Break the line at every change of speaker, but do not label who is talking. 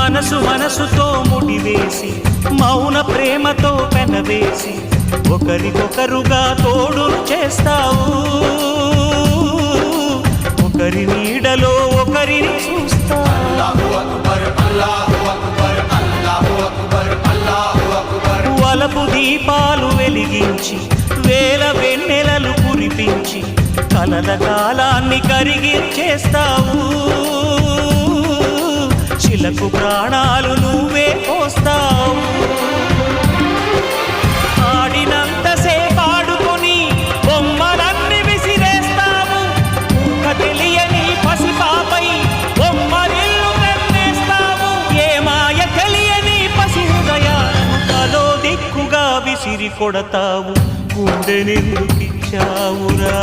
మనసు మనసుతో ముడివేసి మౌన ప్రేమతో పెనవేసి ఒకరికొకరుగా తోడును చేస్తావు ఒకరి నీడలో ఒకరిని చూస్తావు వలపు దీపాలు వెలిగించి వేల వెన్నెలలు కురిపించి కలల కాలాన్ని కరిగించేస్తావు శిలకు ప్రాణాలు నువ్వే పోస్తావు ఆడినంతసేపు ఆడుకొని బొమ్మలన్నీ విసిరేస్తావు ఊహ తెలియని పసిపాపై బొమ్మరిల్లు వెన్నేస్తావు ఏ మాయ తెలియని పసి హృదయాలను తలో దిక్కుగా విసిరి కొడతావు గుండెనెందుకిచ్చావురా